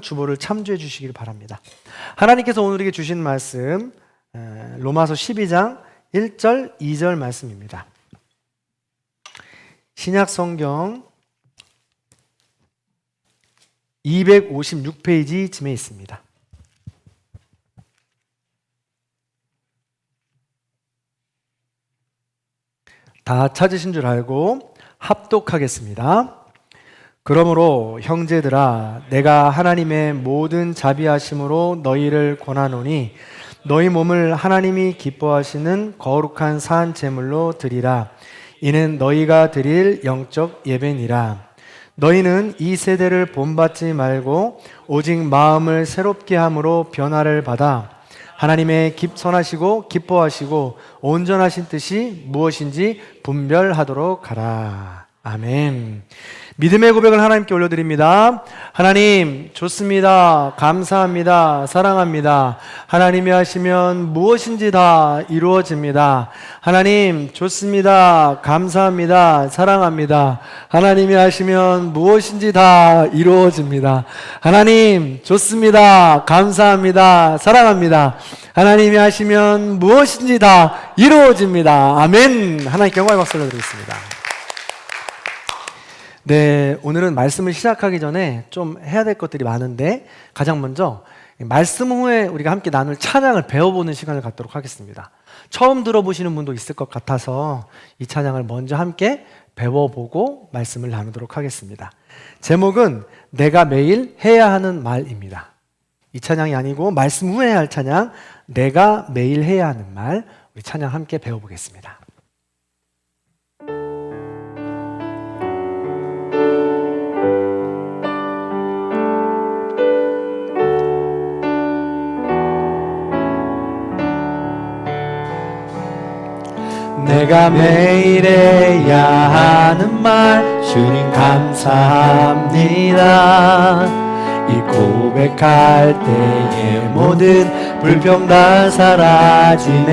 주보를 참조해 주시길 바랍니다. 하나님께서 오늘에게 주신 말씀 로마서 12장 1절 2절 말씀입니다. 신약 성경 256페이지쯤에 있습니다. 다 찾으신 줄 알고 합독하겠습니다. 그러므로 형제들아 내가 하나님의 모든 자비하심으로 너희를 권하노니 너희 몸을 하나님이 기뻐하시는 거룩한 산 제물로 드리라. 이는 너희가 드릴 영적 예배니라. 너희는 이 세대를 본받지 말고 오직 마음을 새롭게 함으로 변화를 받아 하나님의 선하시고 기뻐하시고 온전하신 뜻이 무엇인지 분별하도록 하라. 아멘. 믿음의 고백을 하나님께 올려드립니다. 하나님 좋습니다. 감사합니다. 사랑합니다. 하나님이 하시면 무엇인지 다 이루어집니다. 하나님 좋습니다. 감사합니다. 사랑합니다. 하나님이 하시면 무엇인지 다 이루어집니다. 하나님 좋습니다. 감사합니다. 사랑합니다. 하나님이 하시면 무엇인지 다 이루어집니다. 아멘. 하나님께 영광의 박수 올려드리겠습니다. 네, 오늘은 말씀을 시작하기 전에 좀 해야 될 것들이 많은데 가장 먼저 말씀 후에 우리가 함께 나눌 찬양을 배워보는 시간을 갖도록 하겠습니다. 처음 들어보시는 분도 있을 것 같아서 이 찬양을 먼저 함께 배워보고 말씀을 나누도록 하겠습니다. 제목은 내가 매일 해야 하는 말입니다. 이 찬양이 아니고 말씀 후에 할 찬양, 내가 매일 해야 하는 말, 우리 찬양 함께 배워보겠습니다. 내가 매일 해야 하는 말 주님 감사합니다. 이 고백할 때의 모든 불평 다 사라지네.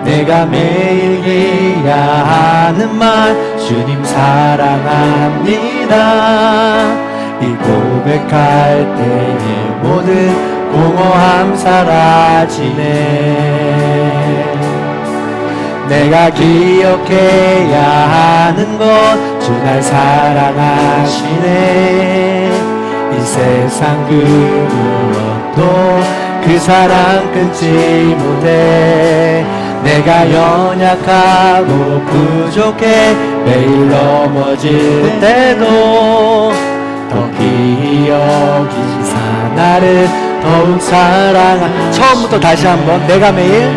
내가 매일 해야 하는 말 주님 사랑합니다. 이 고백할 때의 모든 공허함 사라지네. 내가 기억해야 하는 것 주 날 사랑하시네. 이 세상 그 무엇도 그 사랑 끊지 못해. 내가 연약하고 부족해 매일 넘어질 때도 더 기억이 여기사 나를 더욱 사랑하. 처음부터 다시 한번 내가 매일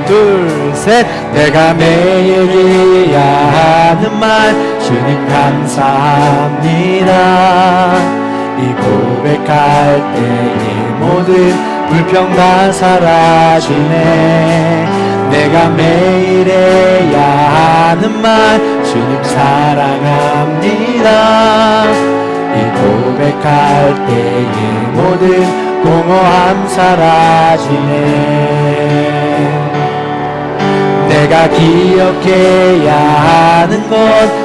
둘, 셋. 내가 매일 해야 하는 말 주님 감사합니다. 이 고백할 때의 모든 불평 다 사라지네. 내가 매일 해야 하는 말 주님 사랑합니다. 이 고백할 때의 모든 공허함 사라지네. 내가 기억해야 하는 것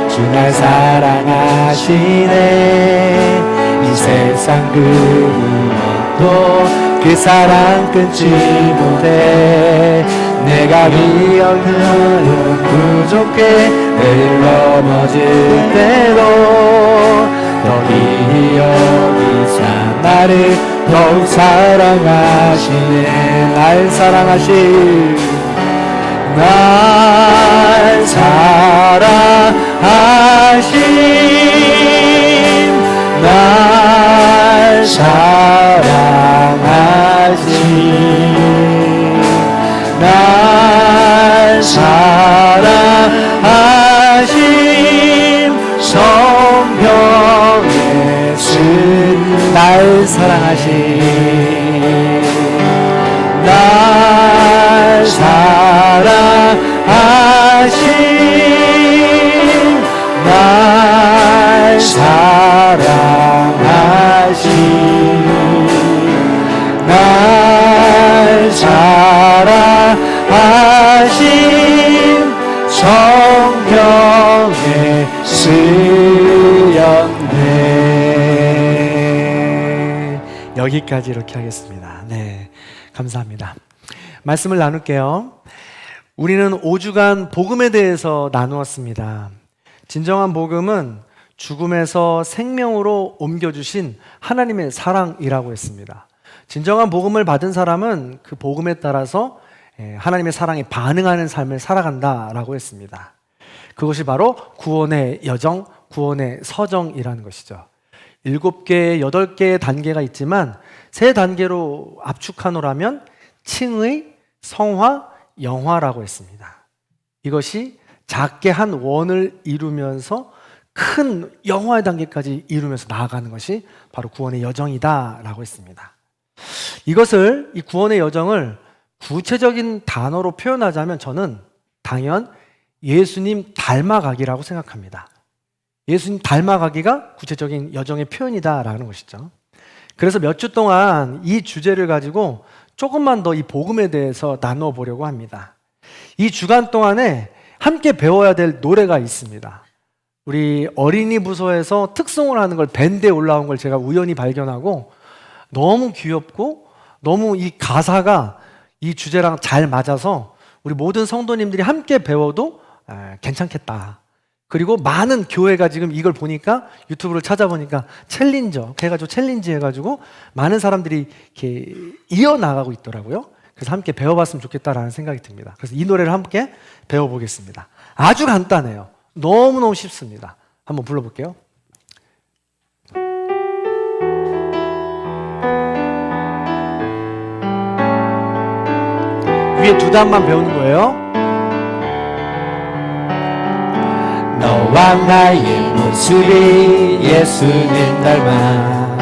주 날 사랑하시네. 이 세상 그 무엇도 그 사랑 끊지 못해. 내가 기억하는 부족해 매일 넘어질 때도 너희 여기서 나를 더욱 사랑하시네. 날 사랑하시 날 사랑하심 날 사랑하심 날 사랑하심 성경에 쓴 날 사랑하심 날 사랑하심 날 사랑하심 날 사랑하심 성경에 쓰였네. 여기까지 이렇게 하겠습니다. 네, 감사합니다. 말씀을 나눌게요. 우리는 5주간 복음에 대해서 나누었습니다. 진정한 복음은 죽음에서 생명으로 옮겨주신 하나님의 사랑이라고 했습니다. 진정한 복음을 받은 사람은 그 복음에 따라서 하나님의 사랑에 반응하는 삶을 살아간다라고 했습니다. 그것이 바로 구원의 여정, 구원의 서정이라는 것이죠. 7개, 8개의 단계가 있지만 3단계로 압축하노라면 칭의, 성화, 영화라고 했습니다. 이것이 작게 한 원을 이루면서 큰 영화의 단계까지 이루면서 나아가는 것이 바로 구원의 여정이다라고 했습니다. 이것을, 이 구원의 여정을 구체적인 단어로 표현하자면 저는 당연 예수님 닮아가기라고 생각합니다. 예수님 닮아가기가 구체적인 여정의 표현이다라는 것이죠. 그래서 몇 주 동안 이 주제를 가지고 조금만 더 이 복음에 대해서 나누어 보려고 합니다. 이 주간 동안에 함께 배워야 될 노래가 있습니다. 우리 어린이 부서에서 특송을 하는 걸 밴드에 올라온 걸 제가 우연히 발견하고 너무 귀엽고 너무 이 가사가 이 주제랑 잘 맞아서 우리 모든 성도님들이 함께 배워도 괜찮겠다. 그리고 많은 교회가 지금 이걸 보니까 유튜브를 찾아보니까 챌린저 해가지고 챌린지 해가지고 많은 사람들이 이렇게 이어나가고 있더라고요. 그래서 함께 배워봤으면 좋겠다라는 생각이 듭니다. 그래서 이 노래를 함께 배워보겠습니다. 아주 간단해요. 너무너무 쉽습니다. 한번 불러볼게요. 위에 2단만 배우는 거예요. 너와 나의 모습이 예수님 닮아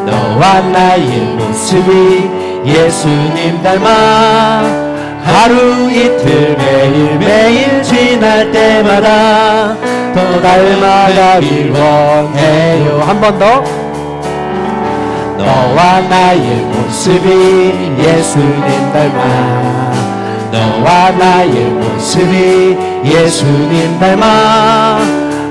너와 나의 모습이 예수님 닮아 하루 이틀 매일매일 지날 때마다 더 닮아가길 원해요. 한 번 더. 너와 나의 모습이 예수님 닮아 너와 나의 모습이 예수님 닮아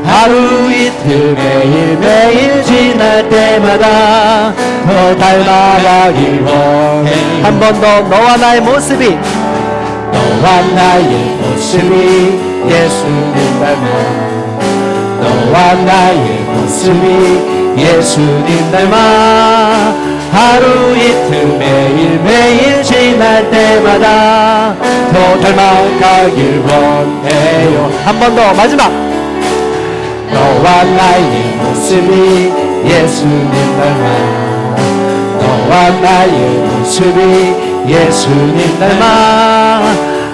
하루 이틀 매일매일 지날 때마다 더 닮아가길 원해. 한 번 더. 너와 나의 모습이 너와 나의 모습이 예수님 닮아 너와 나의 모습이 예수님 닮아 하루 이틀 매일매일 지날 때마다 더 닮아가길 원해요. 한 번 더. 마지막. 너와 나의 모습이 예수님 닮아 너와 나의 모습이 예수님 닮아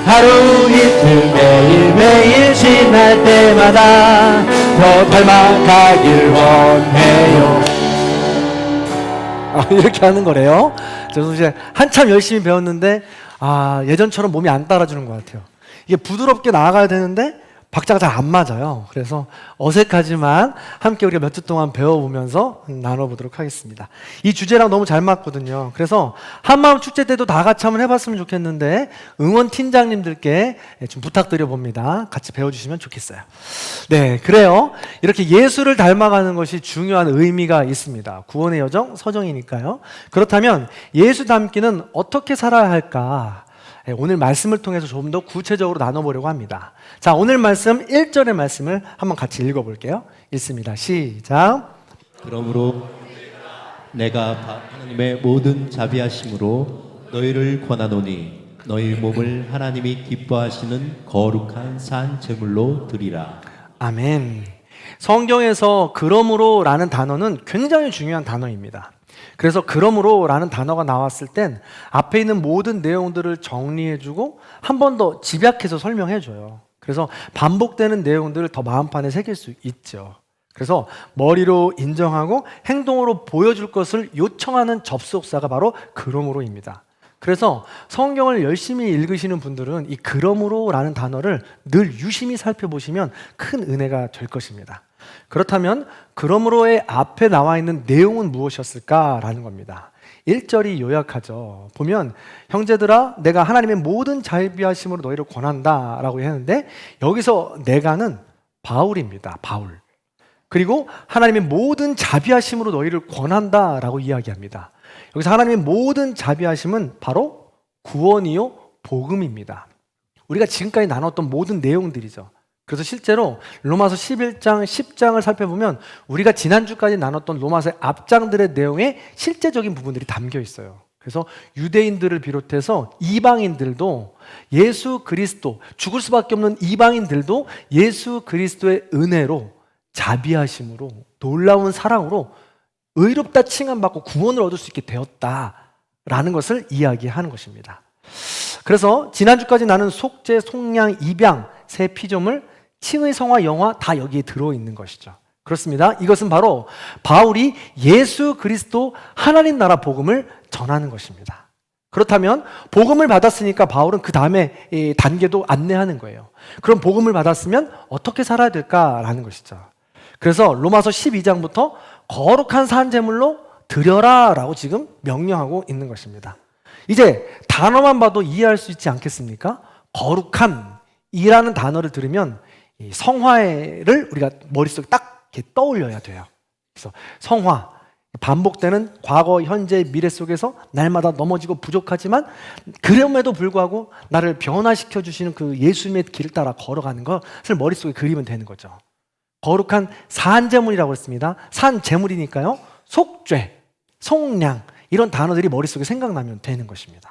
하루 이틀 매일매일 지날 때마다 더 닮아가길 원해요. 이렇게 하는 거래요. 저도 이제 한참 열심히 배웠는데 예전처럼 몸이 안 따라주는 것 같아요. 이게 부드럽게 나아가야 되는데 박자가 잘 안 맞아요. 그래서 어색하지만 함께 우리가 몇 주 동안 배워보면서 나눠보도록 하겠습니다. 이 주제랑 너무 잘 맞거든요. 그래서 한마음 축제 때도 다 같이 한번 해봤으면 좋겠는데 응원 팀장님들께 좀 부탁드려 봅니다. 같이 배워주시면 좋겠어요. 네, 그래요. 이렇게 예수를 닮아가는 것이 중요한 의미가 있습니다. 구원의 여정, 서정이니까요. 그렇다면 예수 닮기는 어떻게 살아야 할까? 오늘 말씀을 통해서 조금 더 구체적으로 나눠보려고 합니다. 자, 오늘 말씀 1절의 말씀을 한번 같이 읽어볼게요. 읽습니다. 시작. 그러므로 내가 하나님의 모든 자비하심으로 너희를 권하노니 너희 몸을 하나님이 기뻐하시는 거룩한 산 제물로 드리라. 아멘. 성경에서 그러므로 라는 단어는 굉장히 중요한 단어입니다. 그래서 그러므로 라는 단어가 나왔을 땐 앞에 있는 모든 내용들을 정리해주고 한 번 더 집약해서 설명해줘요. 그래서 반복되는 내용들을 더 마음판에 새길 수 있죠. 그래서 머리로 인정하고 행동으로 보여줄 것을 요청하는 접속사가 바로 그러므로입니다. 그래서 성경을 열심히 읽으시는 분들은 이 그러므로 라는 단어를 늘 유심히 살펴보시면 큰 은혜가 될 것입니다. 그렇다면 그러므로의 앞에 나와 있는 내용은 무엇이었을까라는 겁니다. 1절이 요약하죠. 보면 형제들아 내가 하나님의 모든 자비하심으로 너희를 권한다 라고 했는데 여기서 내가는 바울입니다. 바울. 그리고 하나님의 모든 자비하심으로 너희를 권한다라고 이야기합니다. 여기서 하나님의 모든 자비하심은 바로 구원이요 복음입니다. 우리가 지금까지 나눴던 모든 내용들이죠. 그래서 실제로 로마서 11장, 10장을 살펴보면 우리가 지난주까지 나눴던 로마서의 앞장들의 내용에 실제적인 부분들이 담겨 있어요. 그래서 유대인들을 비롯해서 이방인들도 예수 그리스도, 죽을 수밖에 없는 이방인들도 예수 그리스도의 은혜로, 자비하심으로, 놀라운 사랑으로 의롭다 칭함받고 구원을 얻을 수 있게 되었다라는 것을 이야기하는 것입니다. 그래서 지난주까지 나눈 속죄, 속량, 입양, 새 피조물, 칭의, 성화, 영화 다 여기에 들어있는 것이죠. 그렇습니다. 이것은 바로 바울이 예수 그리스도 하나님 나라 복음을 전하는 것입니다. 그렇다면 복음을 받았으니까 바울은 그 다음에 단계도 안내하는 거예요. 그럼 복음을 받았으면 어떻게 살아야 될까라는 것이죠. 그래서 로마서 12장부터 거룩한 산 제물로 드려라 라고 지금 명령하고 있는 것입니다. 이제 단어만 봐도 이해할 수 있지 않겠습니까? 거룩한 이라는 단어를 들으면 이 성화를 우리가 머릿속에 딱 이렇게 떠올려야 돼요. 그래서 성화, 반복되는 과거, 현재, 미래 속에서 날마다 넘어지고 부족하지만 그럼에도 불구하고 나를 변화시켜 주시는 그 예수님의 길을 따라 걸어가는 것을 머릿속에 그리면 되는 거죠. 거룩한 산제물이라고 했습니다. 산제물이니까요. 속죄, 속량 이런 단어들이 머릿속에 생각나면 되는 것입니다.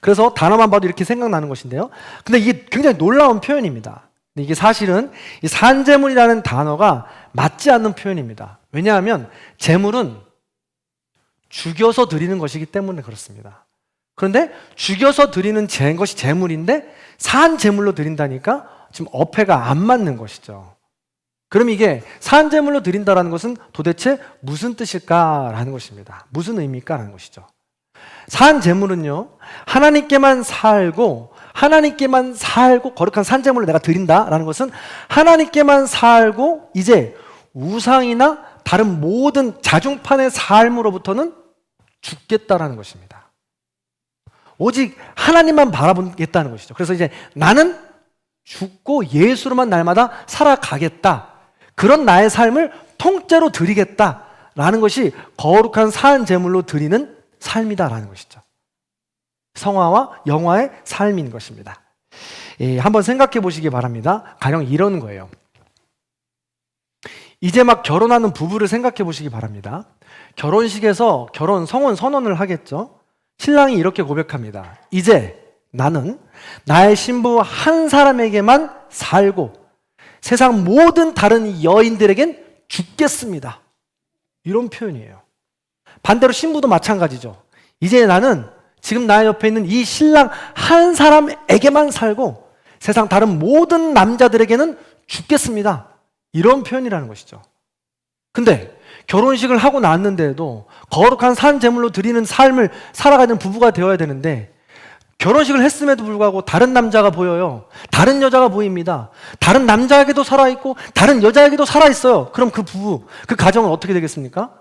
그래서 단어만 봐도 이렇게 생각나는 것인데요. 근데 이게 굉장히 놀라운 표현입니다. 근데 이게 사실은 이 산제물이라는 단어가 맞지 않는 표현입니다. 왜냐하면 제물은 죽여서 드리는 것이기 때문에 그렇습니다. 그런데 죽여서 드리는 것이 제물인데 산제물로 드린다니까 지금 어폐가 안 맞는 것이죠. 그럼 이게 산제물로 드린다라는 것은 도대체 무슨 뜻일까라는 것입니다. 무슨 의미일까라는 것이죠. 산제물은요, 하나님께만 살고 거룩한 산제물을 내가 드린다라는 것은 하나님께만 살고 이제 우상이나 다른 모든 자중판의 삶으로부터는 죽겠다라는 것입니다. 오직 하나님만 바라보겠다는 것이죠. 그래서 이제 나는 죽고 예수로만 날마다 살아가겠다. 그런 나의 삶을 통째로 드리겠다라는 것이 거룩한 산 제물로 드리는 삶이다라는 것이죠. 성화와 영화의 삶인 것입니다. 한번 생각해 보시기 바랍니다. 가령 이런 거예요. 이제 막 결혼하는 부부를 생각해 보시기 바랍니다. 결혼식에서 결혼 성혼 선언을 하겠죠. 신랑이 이렇게 고백합니다. 이제 나는 나의 신부 한 사람에게만 살고 세상 모든 다른 여인들에겐 죽겠습니다. 이런 표현이에요. 반대로 신부도 마찬가지죠. 이제 나는 지금 나의 옆에 있는 이 신랑 한 사람에게만 살고 세상 다른 모든 남자들에게는 죽겠습니다. 이런 표현이라는 것이죠. 근데 결혼식을 하고 났는데도 거룩한 산 제물로 드리는 삶을 살아가는 부부가 되어야 되는데 결혼식을 했음에도 불구하고 다른 남자가 보여요. 다른 여자가 보입니다. 다른 남자에게도 살아있고 다른 여자에게도 살아있어요. 그럼 그 부부, 그 가정은 어떻게 되겠습니까?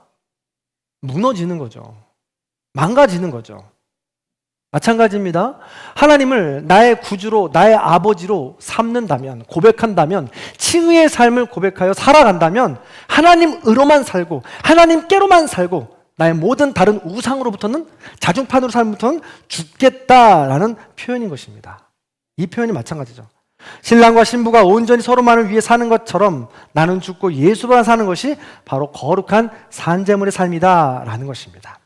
무너지는 거죠. 망가지는 거죠. 마찬가지입니다. 하나님을 나의 구주로, 나의 아버지로 삼는다면, 고백한다면, 칭의의 삶을 고백하여 살아간다면 하나님으로만 살고 하나님께로만 살고 나의 모든 다른 우상으로부터는, 자중판으로 살면부터는 죽겠다라는 표현인 것입니다. 이 표현이 마찬가지죠. 신랑과 신부가 온전히 서로만을 위해 사는 것처럼 나는 죽고 예수만 사는 것이 바로 거룩한 산제물의 삶이다라는 것입니다.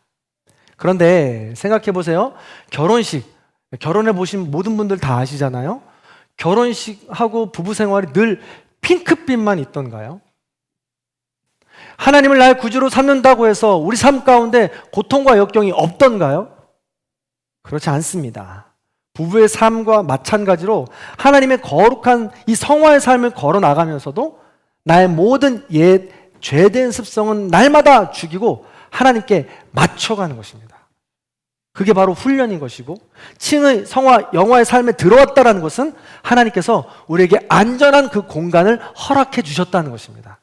그런데 생각해 보세요. 결혼식, 결혼해 보신 모든 분들 다 아시잖아요. 결혼식하고 부부 생활이 늘 핑크빛만 있던가요? 하나님을 나의 구주로 삼는다고 해서 우리 삶 가운데 고통과 역경이 없던가요? 그렇지 않습니다. 부부의 삶과 마찬가지로 하나님의 거룩한 이 성화의 삶을 걸어 나가면서도 나의 모든 옛 죄된 습성은 날마다 죽이고 하나님께 맞춰가는 것입니다. 그게 바로 훈련인 것이고, 칭의, 성화, 영화의 삶에 들어왔다는 것은 하나님께서 우리에게 안전한 그 공간을 허락해 주셨다는 것입니다.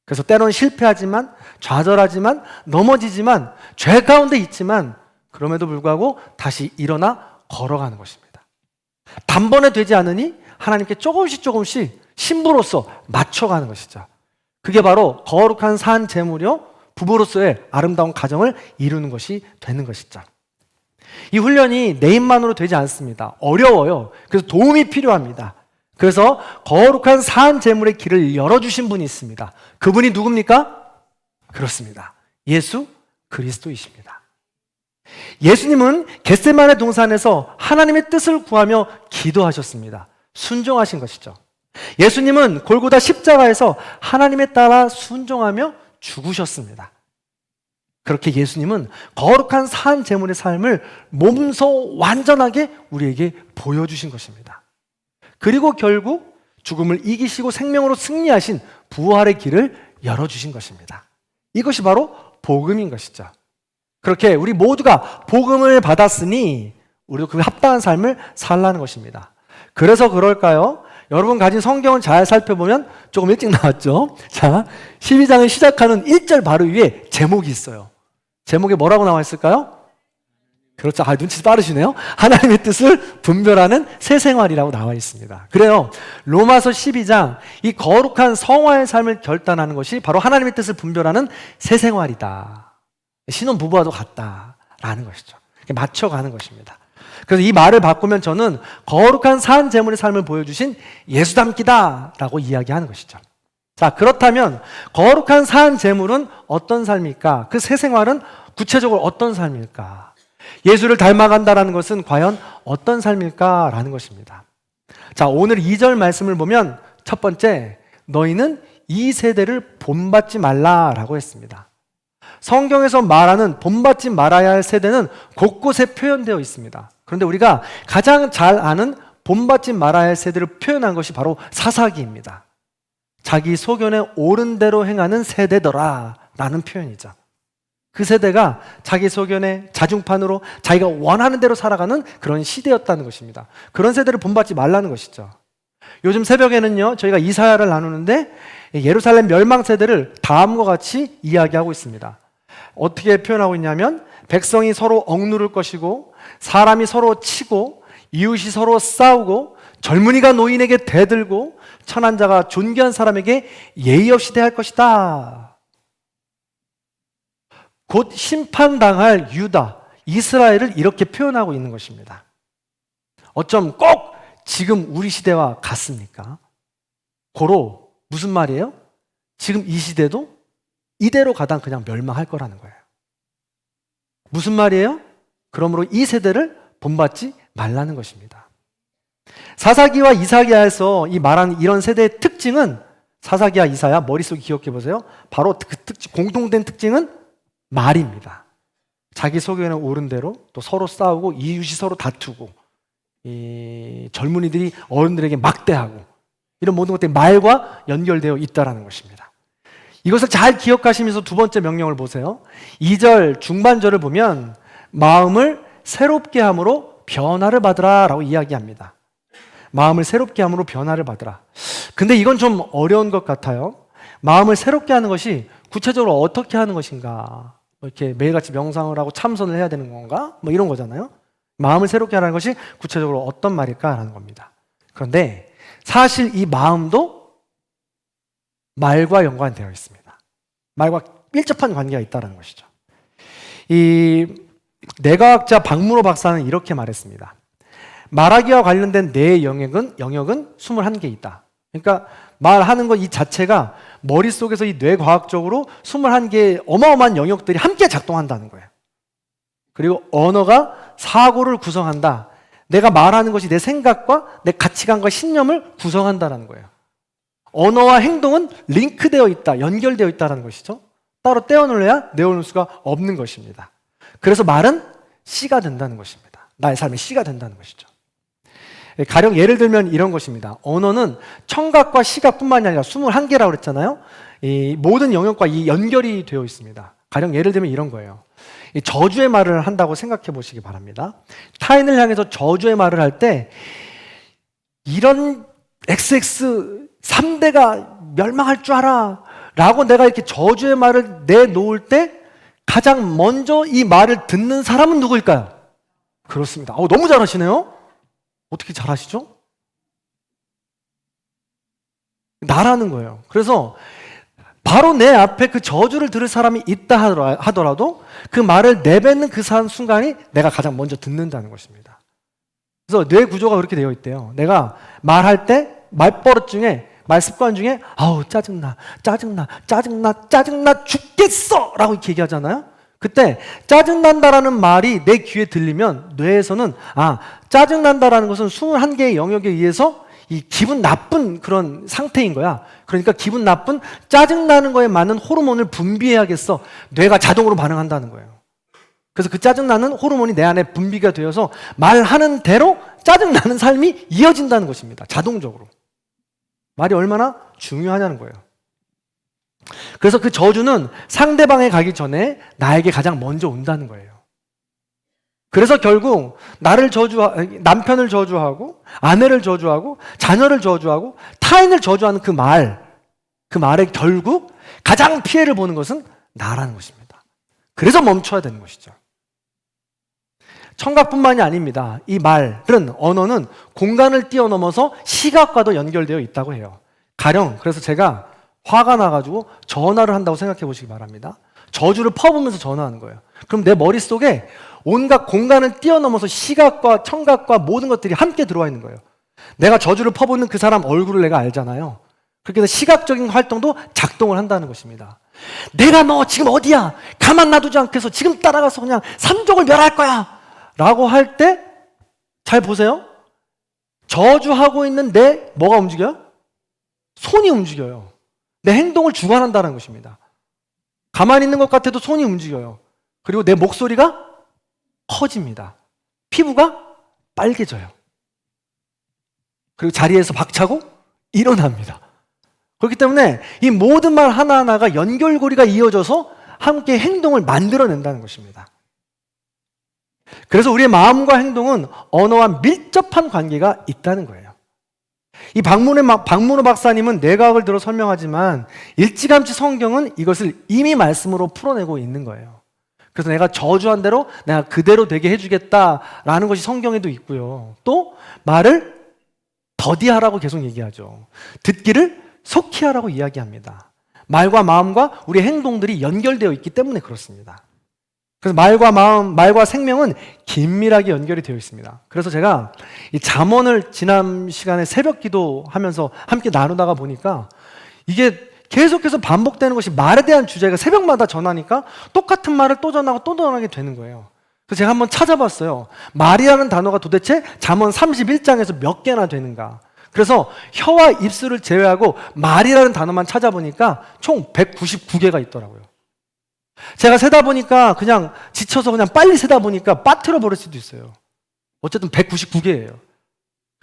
그래서 때로는 실패하지만, 좌절하지만, 넘어지지만, 죄 가운데 있지만 그럼에도 불구하고 다시 일어나 걸어가는 것입니다. 단번에 되지 않으니 하나님께 조금씩 신부로서 맞춰가는 것이죠. 그게 바로 거룩한 산 제물이요 부부로서의 아름다운 가정을 이루는 것이 되는 것이죠. 이 훈련이 내 힘만으로 되지 않습니다. 어려워요. 그래서 도움이 필요합니다. 그래서 거룩한 산 제물의 길을 열어주신 분이 있습니다. 그분이 누굽니까? 그렇습니다. 예수 그리스도이십니다. 예수님은 겟세마네 동산에서 하나님의 뜻을 구하며 기도하셨습니다. 순종하신 것이죠. 예수님은 골고다 십자가에서 하나님에 따라 순종하며 죽으셨습니다. 그렇게 예수님은 거룩한 산 제물의 삶을 몸소 완전하게 우리에게 보여주신 것입니다. 그리고 결국 죽음을 이기시고 생명으로 승리하신 부활의 길을 열어주신 것입니다. 이것이 바로 복음인 것이죠. 그렇게 우리 모두가 복음을 받았으니 우리도 그 합당한 삶을 살라는 것입니다. 그래서 그럴까요? 여러분 가진 성경을 잘 살펴보면 조금 일찍 나왔죠? 자, 12장을 시작하는 1절 바로 위에 제목이 있어요. 제목에 뭐라고 나와 있을까요? 그렇죠. 눈치 빠르시네요. 하나님의 뜻을 분별하는 새 생활이라고 나와 있습니다. 그래요. 로마서 12장, 이 거룩한 성화의 삶을 결단하는 것이 바로 하나님의 뜻을 분별하는 새 생활이다. 신혼부부와도 같다라는 것이죠. 맞춰가는 것입니다. 그래서 이 말을 바꾸면 저는 거룩한 산 제물의 삶을 보여주신 예수 닮기다라고 이야기하는 것이죠. 자, 그렇다면 거룩한 산 제물은 어떤 삶일까? 그 새 생활은 구체적으로 어떤 삶일까? 예수를 닮아간다라는 것은 과연 어떤 삶일까라는 것입니다. 자, 오늘 2절 말씀을 보면 첫 번째, 너희는 이 세대를 본받지 말라라고 했습니다. 성경에서 말하는 본받지 말아야 할 세대는 곳곳에 표현되어 있습니다. 그런데 우리가 가장 잘 아는 본받지 말아야 할 세대를 표현한 것이 바로 사사기입니다. 자기 소견에 옳은 대로 행하는 세대더라 라는 표현이죠. 그 세대가 자기 소견에 자중판으로 자기가 원하는 대로 살아가는 그런 시대였다는 것입니다. 그런 세대를 본받지 말라는 것이죠. 요즘 새벽에는요, 저희가 이사야를 나누는데 예루살렘 멸망 세대를 다음과 같이 이야기하고 있습니다. 어떻게 표현하고 있냐면, 백성이 서로 억누를 것이고, 사람이 서로 치고, 이웃이 서로 싸우고, 젊은이가 노인에게 대들고, 천한 자가 존귀한 사람에게 예의 없이 대할 것이다. 곧 심판당할 유다, 이스라엘을 이렇게 표현하고 있는 것입니다. 어쩜 꼭 지금 우리 시대와 같습니까? 고로 무슨 말이에요? 지금 이 시대도 이대로 가다 그냥 멸망할 거라는 거예요. 무슨 말이에요? 그러므로 이 세대를 본받지 말라는 것입니다. 사사기와 이사야에서 이 말하는 이런 세대의 특징은, 사사기와 이사야 머릿속에 기억해 보세요. 바로 그 특징, 공통된 특징은 말입니다. 자기 소견에 옳은 대로 또 서로 싸우고, 이웃이 서로 다투고, 이 젊은이들이 어른들에게 막대하고, 이런 모든 것들이 말과 연결되어 있다는 것입니다. 이것을 잘 기억하시면서 두 번째 명령을 보세요. 2절 중반절을 보면 마음을 새롭게 함으로 변화를 받으라 라고 이야기합니다. 마음을 새롭게 함으로 변화를 받으라. 근데 이건 좀 어려운 것 같아요. 마음을 새롭게 하는 것이 구체적으로 어떻게 하는 것인가? 이렇게 매일같이 명상을 하고 참선을 해야 되는 건가? 뭐 이런 거잖아요. 마음을 새롭게 하라는 것이 구체적으로 어떤 말일까라는 겁니다. 그런데 사실 이 마음도 말과 연관되어 있습니다. 말과 밀접한 관계가 있다는 것이죠. 이 뇌과학자 박문호 박사는 이렇게 말했습니다. 말하기와 관련된 뇌의 영역은 21개 있다. 그러니까 말하는 것 이 자체가 머릿속에서 이 뇌과학적으로 21개의 어마어마한 영역들이 함께 작동한다는 거예요. 그리고 언어가 사고를 구성한다. 내가 말하는 것이 내 생각과 내 가치관과 신념을 구성한다는 거예요. 언어와 행동은 링크되어 있다, 연결되어 있다는 것이죠. 따로 떼어놓으려야 내어놓을 수가 없는 것입니다. 그래서 말은 씨가 된다는 것입니다. 나의 삶의 씨가 된다는 것이죠. 가령 예를 들면 이런 것입니다. 언어는 청각과 시각뿐만이 아니라 21개라고 그랬잖아요. 이 모든 영역과 이 연결이 되어 있습니다. 가령 예를 들면 이런 거예요. 이 저주의 말을 한다고 생각해 보시기 바랍니다. 타인을 향해서 저주의 말을 할 때 이런 XX 3대가 멸망할 줄 알아 라고 내가 이렇게 저주의 말을 내놓을 때 가장 먼저 이 말을 듣는 사람은 누구일까요? 그렇습니다. 너무 잘하시네요. 어떻게 잘하시죠? 나라는 거예요. 그래서 바로 내 앞에 그 저주를 들을 사람이 있다 하더라도 그 말을 내뱉는 그 순간이 내가 가장 먼저 듣는다는 것입니다. 그래서 뇌 구조가 그렇게 되어 있대요. 내가 말할 때 말버릇 중에, 말 습관 중에 아우 짜증나 죽겠어 라고 이렇게 얘기하잖아요. 그때 짜증난다라는 말이 내 귀에 들리면 뇌에서는 짜증난다라는 것은 21개의 영역에 의해서 이 기분 나쁜 그런 상태인 거야. 그러니까 기분 나쁜 짜증나는 거에 맞는 호르몬을 분비해야겠어. 뇌가 자동으로 반응한다는 거예요. 그래서 그 짜증나는 호르몬이 내 안에 분비가 되어서 말하는 대로 짜증나는 삶이 이어진다는 것입니다. 자동적으로. 말이 얼마나 중요하냐는 거예요. 그래서 그 저주는 상대방에 가기 전에 나에게 가장 먼저 온다는 거예요. 그래서 결국 남편을 저주하고 아내를 저주하고 자녀를 저주하고 타인을 저주하는 그 말에 결국 가장 피해를 보는 것은 나라는 것입니다. 그래서 멈춰야 되는 것이죠. 청각뿐만이 아닙니다. 이 말은, 언어는 공간을 뛰어넘어서 시각과도 연결되어 있다고 해요. 가령 그래서 제가 화가 나가지고 전화를 한다고 생각해 보시기 바랍니다. 저주를 퍼부으면서 전화하는 거예요. 그럼 내 머릿속에 온갖 공간을 뛰어넘어서 시각과 청각과 모든 것들이 함께 들어와 있는 거예요. 내가 저주를 퍼붓는 그 사람 얼굴을 내가 알잖아요. 그렇게 해서 시각적인 활동도 작동을 한다는 것입니다. 내가 너 지금 어디야? 가만 놔두지 않겠어. 지금 따라가서 그냥 삼족을 멸할 거야 라고 할 때 잘 보세요. 저주하고 있는 내 뭐가 움직여요? 손이 움직여요. 내 행동을 주관한다는 것입니다. 가만히 있는 것 같아도 손이 움직여요. 그리고 내 목소리가 커집니다. 피부가 빨개져요. 그리고 자리에서 박차고 일어납니다. 그렇기 때문에 이 모든 말 하나하나가 연결고리가 이어져서 함께 행동을 만들어낸다는 것입니다. 그래서 우리의 마음과 행동은 언어와 밀접한 관계가 있다는 거예요. 이 박문호 박사님은 뇌과학을 들어 설명하지만 일찌감치 성경은 이것을 이미 말씀으로 풀어내고 있는 거예요. 그래서 내가 저주한 대로 내가 그대로 되게 해주겠다라는 것이 성경에도 있고요. 또 말을 더디하라고 계속 얘기하죠. 듣기를 속히 하라고 이야기합니다. 말과 마음과 우리의 행동들이 연결되어 있기 때문에 그렇습니다. 그래서 말과 마음, 말과 생명은 긴밀하게 연결이 되어 있습니다. 그래서 제가 이 잠언을 지난 시간에 새벽 기도하면서 함께 나누다가 보니까 이게 계속해서 반복되는 것이 말에 대한 주제가 새벽마다 전하니까 똑같은 말을 또 전하고 또 전하게 되는 거예요. 그래서 제가 한번 찾아봤어요. 말이라는 단어가 도대체 잠언 31장에서 몇 개나 되는가. 그래서 혀와 입술을 제외하고 말이라는 단어만 찾아보니까 총 199개가 있더라고요. 제가 세다 보니까 그냥 지쳐서 그냥 빨리 세다 보니까 빠뜨려 버릴 수도 있어요. 어쨌든 199개예요.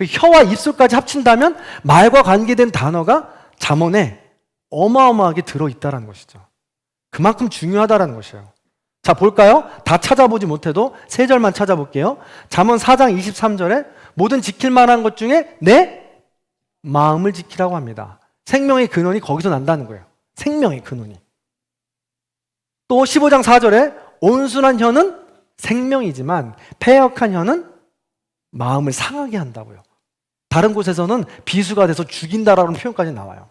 혀와 입술까지 합친다면 말과 관계된 단어가 잠언에 어마어마하게 들어있다는 것이죠. 그만큼 중요하다는 것이에요. 자, 볼까요? 다 찾아보지 못해도 세 절만 찾아볼게요. 잠언 4장 23절에 모든 지킬 만한 것 중에 내 마음을 지키라고 합니다. 생명의 근원이 거기서 난다는 거예요. 생명의 근원이. 또 15장 4절에 온순한 혀는 생명이지만 패역한 혀는 마음을 상하게 한다고요. 다른 곳에서는 비수가 돼서 죽인다라는 표현까지 나와요.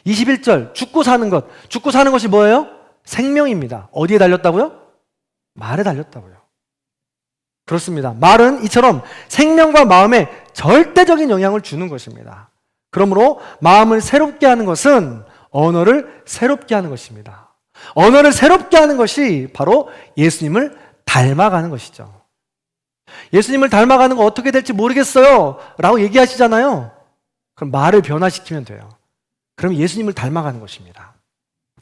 21절 죽고 사는 것. 죽고 사는 것이 뭐예요? 생명입니다. 어디에 달렸다고요? 말에 달렸다고요. 그렇습니다. 말은 이처럼 생명과 마음에 절대적인 영향을 주는 것입니다. 그러므로 마음을 새롭게 하는 것은 언어를 새롭게 하는 것입니다. 언어를 새롭게 하는 것이 바로 예수님을 닮아가는 것이죠. 예수님을 닮아가는 거 어떻게 될지 모르겠어요 라고 얘기하시잖아요. 그럼 말을 변화시키면 돼요. 그럼 예수님을 닮아가는 것입니다.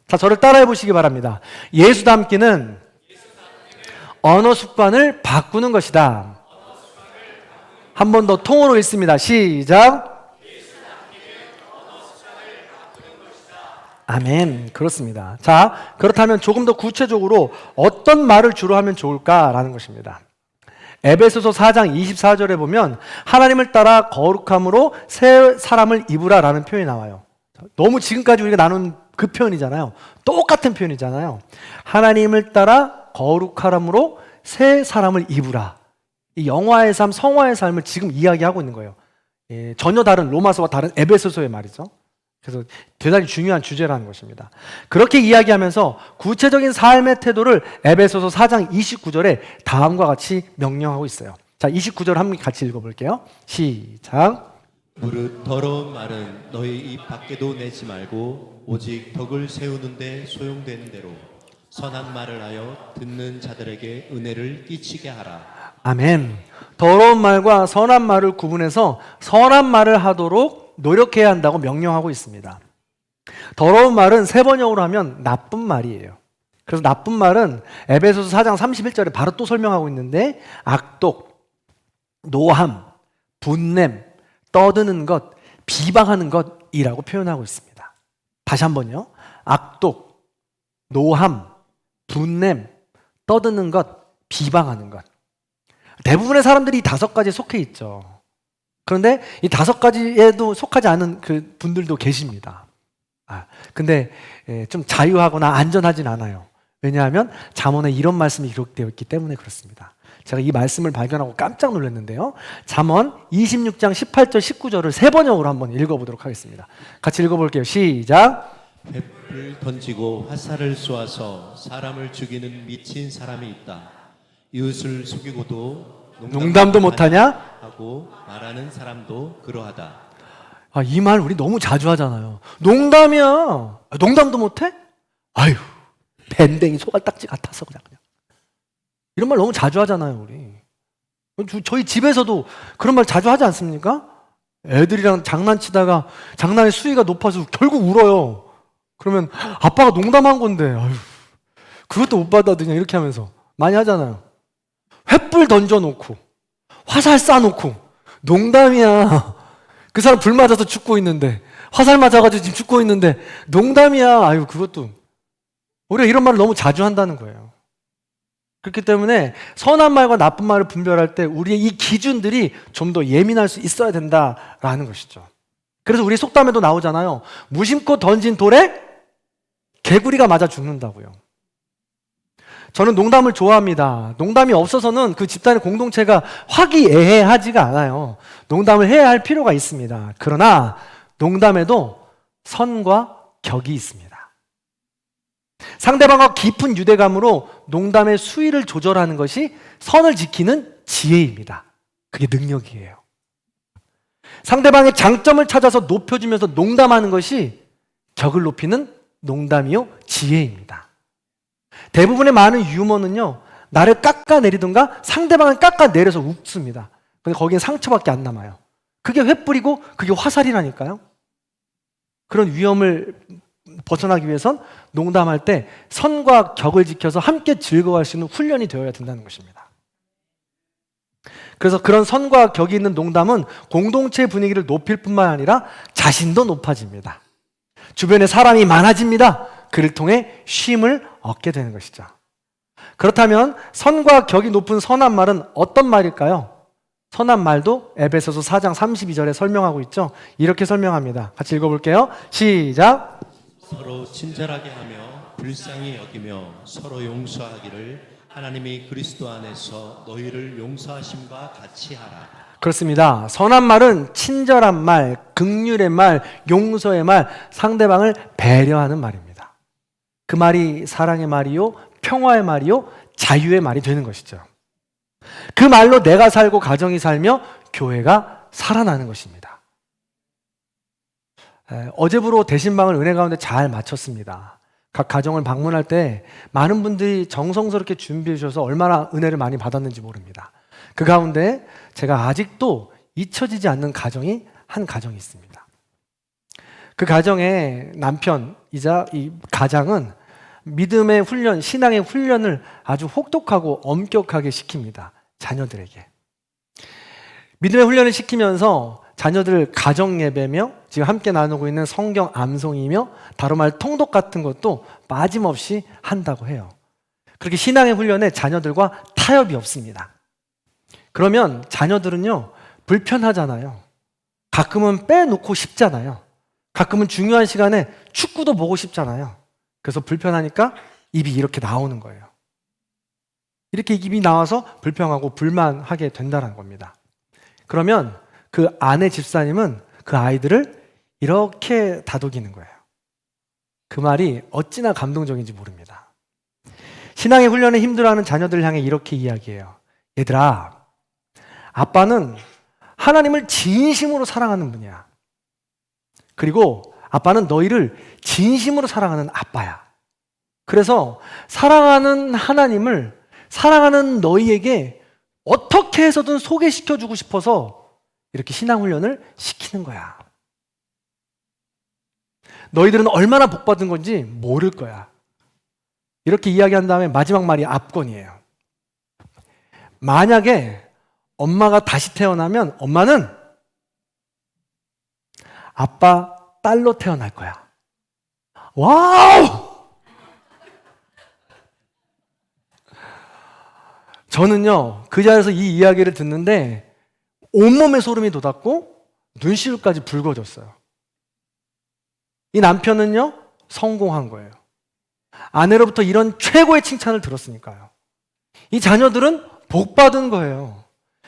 자, 저를 따라해 보시기 바랍니다. 예수 닮기는 언어 습관을 바꾸는 것이다. 한 번 더 통으로 읽습니다. 시작. 아멘. 그렇습니다. 자, 그렇다면 조금 더 구체적으로 어떤 말을 주로 하면 좋을까라는 것입니다. 에베소서 4장 24절에 보면 하나님을 따라 거룩함으로 새 사람을 입으라 라는 표현이 나와요. 너무 지금까지 우리가 나눈 그 표현이잖아요. 똑같은 표현이잖아요. 하나님을 따라 거룩함으로 새 사람을 입으라. 이 영화의 삶, 성화의 삶을 지금 이야기하고 있는 거예요. 전혀 다른 로마서와 다른 에베소서의 말이죠. 그래서 대단히 중요한 주제라는 것입니다. 그렇게 이야기하면서 구체적인 삶의 태도를 에베소서 4장 29절에 다음과 같이 명령하고 있어요. 자, 29절 한번 같이 읽어볼게요. 시작. 무릇 더러운 말은 너희 입 밖에도 내지 말고 오직 덕을 세우는데 소용되는 대로 선한 말을 하여 듣는 자들에게 은혜를 끼치게 하라. 아멘. 더러운 말과 선한 말을 구분해서 선한 말을 하도록 노력해야 한다고 명령하고 있습니다. 더러운 말은 세 번역으로 하면 나쁜 말이에요. 그래서 나쁜 말은 에베소서 4장 31절에 바로 또 설명하고 있는데 악독, 노함, 분냄, 떠드는 것, 비방하는 것이라고 표현하고 있습니다. 다시 한번요. 악독, 노함, 분냄, 떠드는 것, 비방하는 것. 대부분의 사람들이 이 5가지에 속해 있죠. 그런데 이 5가지에도 속하지 않은 그 분들도 계십니다. 근데 좀 자유하거나 안전하진 않아요. 왜냐하면 잠언에 이런 말씀이 기록되어 있기 때문에 그렇습니다. 제가 이 말씀을 발견하고 깜짝 놀랐는데요. 잠언 26장 18절 19절을 세 번역으로 한번 읽어보도록 하겠습니다. 같이 읽어볼게요. 시작. 횃불 던지고 화살을 쏘아서 사람을 죽이는 미친 사람이 있다. 이웃을 속이고도 농담도 못하냐? 하고 말하는 사람도 그러하다. 이 말 우리 너무 자주 하잖아요. 농담이야. 농담도 못해? 아유, 밴댕이 소갈딱지 같아서 그냥. 이런 말 너무 자주 하잖아요, 우리. 저희 집에서도 그런 말 자주 하지 않습니까? 애들이랑 장난치다가 장난의 수위가 높아서 결국 울어요. 그러면 아빠가 농담한 건데, 아유, 그것도 못 받아들이냐 이렇게 하면서 많이 하잖아요. 횃불 던져놓고 화살 쏴놓고 농담이야. 그 사람 불 맞아서 죽고 있는데 화살 맞아가지고 지금 죽고 있는데 농담이야. 아유, 그것도 우리가 이런 말을 너무 자주 한다는 거예요. 그렇기 때문에 선한 말과 나쁜 말을 분별할 때 우리의 이 기준들이 좀 더 예민할 수 있어야 된다라는 것이죠. 그래서 우리 속담에도 나오잖아요. 무심코 던진 돌에 개구리가 맞아 죽는다고요. 저는 농담을 좋아합니다. 농담이 없어서는 그 집단의 공동체가 화기애애하지가 않아요. 농담을 해야 할 필요가 있습니다. 그러나 농담에도 선과 격이 있습니다. 상대방과 깊은 유대감으로 농담의 수위를 조절하는 것이 선을 지키는 지혜입니다. 그게 능력이에요. 상대방의 장점을 찾아서 높여주면서 농담하는 것이 격을 높이는 농담이요 지혜입니다. 대부분의 많은 유머는요, 나를 깎아내리든가 상대방을 깎아내려서 웃습니다. 근데 거기엔 상처밖에 안 남아요. 그게 횃불이고 그게 화살이라니까요. 그런 위험을 벗어나기 위해선 농담할 때 선과 격을 지켜서 함께 즐거워할 수 있는 훈련이 되어야 된다는 것입니다. 그래서 그런 선과 격이 있는 농담은 공동체 분위기를 높일 뿐만 아니라 자신도 높아집니다. 주변에 사람이 많아집니다. 그를 통해 쉼을 얻게 되는 것이죠. 그렇다면 선과 격이 높은 선한 말은 어떤 말일까요? 선한 말도 에베소서 4장 32절에 설명하고 있죠. 이렇게 설명합니다. 같이 읽어볼게요. 시작. 서로 친절하게 하며 불쌍히 여기며 서로 용서하기를 하나님이 그리스도 안에서 너희를 용서하심과 같이 하라. 그렇습니다. 선한 말은 친절한 말, 긍휼의 말, 용서의 말, 상대방을 배려하는 말입니다. 그 말이 사랑의 말이요, 평화의 말이요, 자유의 말이 되는 것이죠. 그 말로 내가 살고 가정이 살며 교회가 살아나는 것입니다. 어제부로 대신방을 은혜 가운데 잘 마쳤습니다. 각 가정을 방문할 때 많은 분들이 정성스럽게 준비해 주셔서 얼마나 은혜를 많이 받았는지 모릅니다. 그 가운데 제가 아직도 잊혀지지 않는 가정이 한 가정이 있습니다. 그 가정의 남편이자 이 가장은 믿음의 훈련, 신앙의 훈련을 아주 혹독하고 엄격하게 시킵니다. 자녀들에게. 믿음의 훈련을 시키면서 자녀들 가정 예배며 지금 함께 나누고 있는 성경 암송이며 다른 말 통독 같은 것도 빠짐없이 한다고 해요. 그렇게 신앙의 훈련에 자녀들과 타협이 없습니다. 그러면 자녀들은요, 불편하잖아요. 가끔은 빼놓고 싶잖아요. 가끔은 중요한 시간에 축구도 보고 싶잖아요. 그래서 불편하니까 입이 이렇게 나오는 거예요. 이렇게 입이 나와서 불평하고 불만하게 된다는 겁니다. 그러면 그 아내 집사님은 그 아이들을 이렇게 다독이는 거예요. 그 말이 어찌나 감동적인지 모릅니다. 신앙의 훈련에 힘들어하는 자녀들을 향해 이렇게 이야기해요. 얘들아, 아빠는 하나님을 진심으로 사랑하는 분이야. 그리고 아빠는 너희를 진심으로 사랑하는 아빠야. 그래서 사랑하는 하나님을 사랑하는 너희에게 어떻게 해서든 소개시켜주고 싶어서 이렇게 신앙훈련을 시키는 거야. 너희들은 얼마나 복받은 건지 모를 거야. 이렇게 이야기한 다음에 마지막 말이 압권이에요. 만약에 엄마가 다시 태어나면 엄마는 아빠 딸로 태어날 거야. 와우! 저는요, 그 자리에서 이 이야기를 듣는데 온몸에 소름이 돋았고 눈시울까지 붉어졌어요. 이 남편은요, 성공한 거예요. 아내로부터 이런 최고의 칭찬을 들었으니까요. 이 자녀들은 복받은 거예요.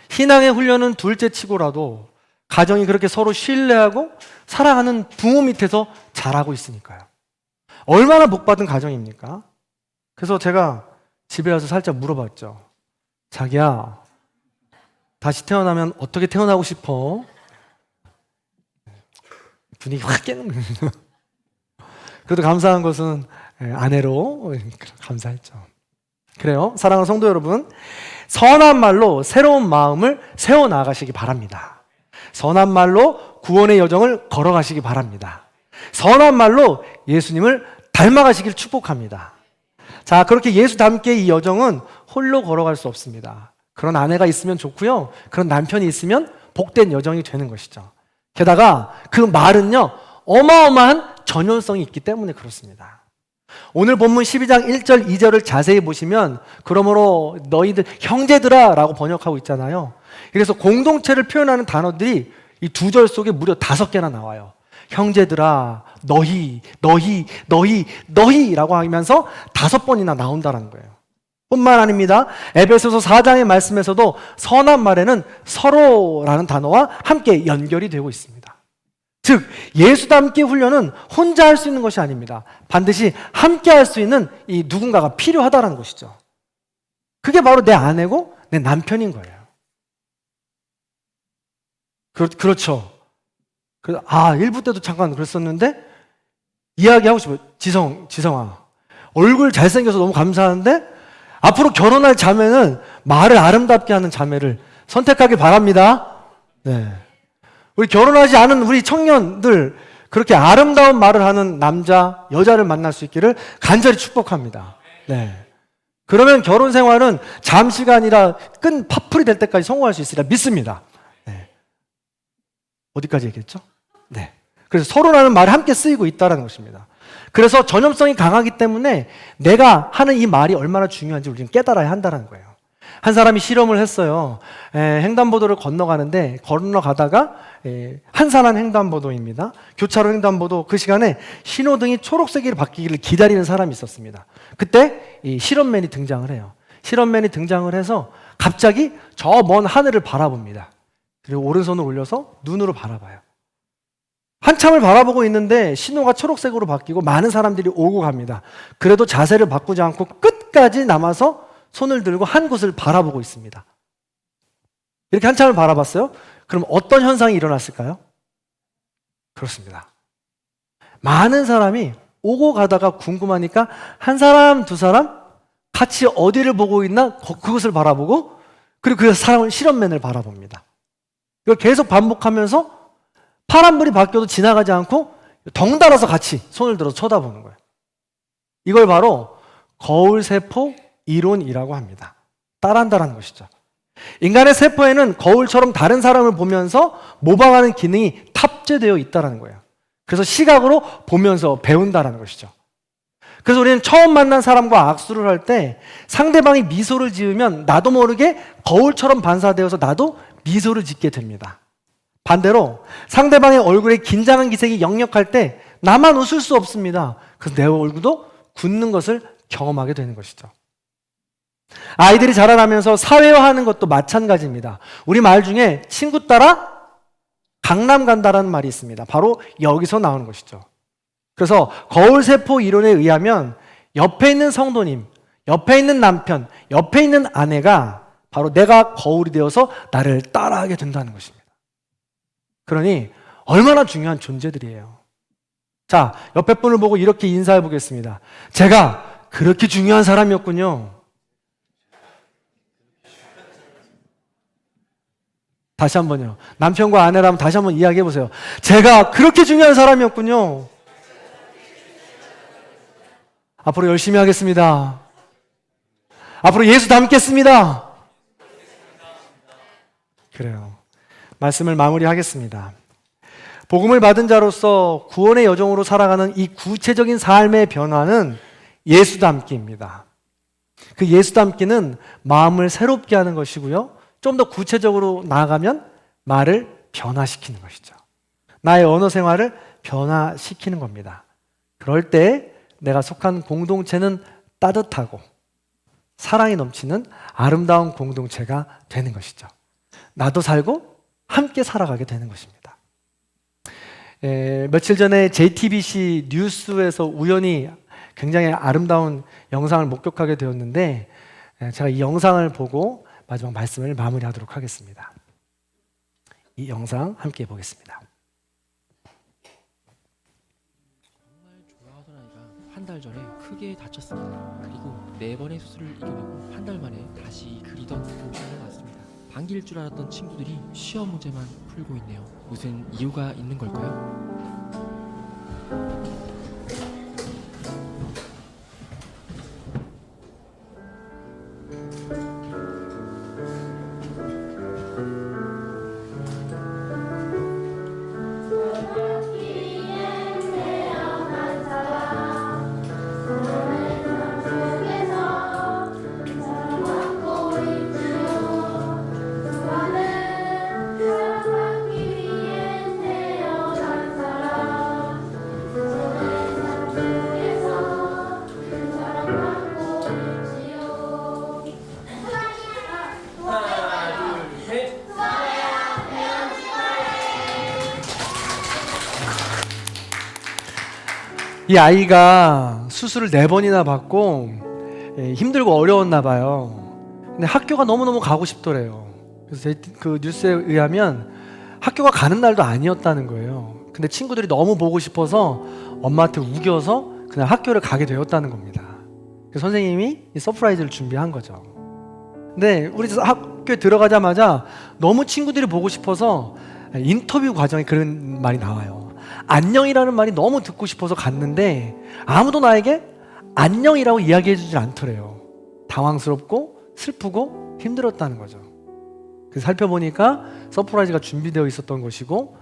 신앙의 훈련은 둘째 치고라도 가정이 그렇게 서로 신뢰하고 사랑하는 부모 밑에서 자라고 있으니까요. 얼마나 복받은 가정입니까? 그래서 제가 집에 와서 살짝 물어봤죠. 자기야, 다시 태어나면 어떻게 태어나고 싶어? 분위기 확 깨는 거예요. 그래도 감사한 것은 아내로 감사했죠. 그래요. 사랑하는 성도 여러분, 선한 말로 새로운 마음을 세워나가시기 바랍니다. 선한 말로 구원의 여정을 걸어가시기 바랍니다. 선한 말로 예수님을 닮아가시길 축복합니다. 자, 그렇게 예수 닮게 이 여정은 홀로 걸어갈 수 없습니다. 그런 아내가 있으면 좋고요. 그런 남편이 있으면 복된 여정이 되는 것이죠. 게다가 그 말은요, 어마어마한 전연성이 있기 때문에 그렇습니다. 오늘 본문 12장 1절 2절을 자세히 보시면 그러므로 너희들 형제들아 라고 번역하고 있잖아요. 그래서 공동체를 표현하는 단어들이 이 두 절 속에 무려 5개나 나와요. 형제들아, 너희라고 하면서 5번이나 나온다는 거예요. 뿐만 아닙니다. 에베소서 4장의 말씀에서도 선한 말에는 서로라는 단어와 함께 연결이 되고 있습니다. 즉, 예수 닮기 훈련은 혼자 할 수 있는 것이 아닙니다. 반드시 함께 할 수 있는 이 누군가가 필요하다는 것이죠. 그게 바로 내 아내고 내 남편인 거예요. 그렇죠. 1부 때도 잠깐 그랬었는데 이야기하고 싶어요. 지성아, 얼굴 잘생겨서 너무 감사한데 앞으로 결혼할 자매는 말을 아름답게 하는 자매를 선택하길 바랍니다. 네. 우리 결혼하지 않은 우리 청년들 그렇게 아름다운 말을 하는 남자, 여자를 만날 수 있기를 간절히 축복합니다. 네. 그러면 결혼 생활은 잠시가 아니라 끈 파풀이 될 때까지 성공할 수 있으리라 믿습니다. 네. 어디까지 얘기했죠? 네. 그래서 서로라는 말이 함께 쓰이고 있다는 것입니다. 그래서 전염성이 강하기 때문에 내가 하는 이 말이 얼마나 중요한지 우리는 깨달아야 한다는 거예요. 한 사람이 실험을 했어요. 횡단보도를 건너가다가 한산한 횡단보도입니다. 교차로 횡단보도 그 시간에 신호등이 초록색으로 바뀌기를 기다리는 사람이 있었습니다. 그때 이 실험맨이 등장을 해요. 실험맨이 등장을 해서 갑자기 저 먼 하늘을 바라봅니다. 그리고 오른손을 올려서 눈으로 바라봐요. 한참을 바라보고 있는데 신호가 초록색으로 바뀌고 많은 사람들이 오고 갑니다. 그래도 자세를 바꾸지 않고 끝까지 남아서 손을 들고 한 곳을 바라보고 있습니다. 이렇게 한참을 바라봤어요. 그럼 어떤 현상이 일어났을까요? 그렇습니다. 많은 사람이 오고 가다가 궁금하니까 한 사람, 두 사람 같이 어디를 보고 있나 그것을 바라보고 그리고 그 사람은 실험맨을 바라봅니다. 이걸 계속 반복하면서 파란불이 바뀌어도 지나가지 않고 덩달아서 같이 손을 들어서 쳐다보는 거예요. 이걸 바로 거울세포 이론이라고 합니다. 따라한다는 것이죠. 인간의 세포에는 거울처럼 다른 사람을 보면서 모방하는 기능이 탑재되어 있다는 거예요. 그래서 시각으로 보면서 배운다는 것이죠. 그래서 우리는 처음 만난 사람과 악수를 할 때 상대방이 미소를 지으면 나도 모르게 거울처럼 반사되어서 나도 미소를 짓게 됩니다. 반대로 상대방의 얼굴에 긴장한 기색이 역력할 때 나만 웃을 수 없습니다. 그래서 내 얼굴도 굳는 것을 경험하게 되는 것이죠. 아이들이 자라나면서 사회화하는 것도 마찬가지입니다. 우리 말 중에 친구 따라 강남 간다라는 말이 있습니다. 바로 여기서 나오는 것이죠. 그래서 거울세포 이론에 의하면 옆에 있는 성도님, 옆에 있는 남편, 옆에 있는 아내가 바로 내가 거울이 되어서 나를 따라하게 된다는 것입니다. 그러니 얼마나 중요한 존재들이에요. 자, 옆에 분을 보고 이렇게 인사해 보겠습니다. 제가 그렇게 중요한 사람이었군요. 다시 한번요. 남편과 아내라면 다시 한번 이야기해 보세요. 제가 그렇게 중요한 사람이었군요. 앞으로 열심히 하겠습니다. 앞으로 예수 닮겠습니다. 그래요. 말씀을 마무리하겠습니다. 복음을 받은 자로서 구원의 여정으로 살아가는 이 구체적인 삶의 변화는 예수 닮기입니다. 그 예수 닮기는 마음을 새롭게 하는 것이고요. 좀 더 구체적으로 나아가면 말을 변화시키는 것이죠. 나의 언어 생활을 변화시키는 겁니다. 그럴 때 내가 속한 공동체는 따뜻하고 사랑이 넘치는 아름다운 공동체가 되는 것이죠. 나도 살고 함께 살아가게 되는 것입니다. 며칠 전에 JTBC 뉴스에서 우연히 굉장히 아름다운 영상을 목격하게 되었는데 제가 이 영상을 보고 마지막 말씀을 마무리하도록 하겠습니다. 이 영상 함께 보겠습니다. 정말 좋아하던 아이가 한 달 전에 크게 다쳤습니다. 그리고 4번의 수술을 이겨내고 한 달 만에 다시 그리던 모션에 왔습니다. 반기일 줄 알았던 친구들이 시험 문제만 풀고 있네요. 무슨 이유가 있는 걸까요? 이 아이가 수술을 4번이나 받고 힘들고 어려웠나 봐요. 근데 학교가 너무너무 가고 싶더래요. 그래서 그 뉴스에 의하면 학교가 가는 날도 아니었다는 거예요. 근데 친구들이 너무 보고 싶어서 엄마한테 우겨서 그냥 학교를 가게 되었다는 겁니다. 그래서 선생님이 이 서프라이즈를 준비한 거죠. 근데 우리 학교에 들어가자마자 너무 친구들이 보고 싶어서 인터뷰 과정에 그런 말이 나와요. 안녕이라는 말이 너무 듣고 싶어서 갔는데 아무도 나에게 안녕이라고 이야기해 주질 않더래요. 당황스럽고 슬프고 힘들었다는 거죠. 그래서 살펴보니까 서프라이즈가 준비되어 있었던 것이고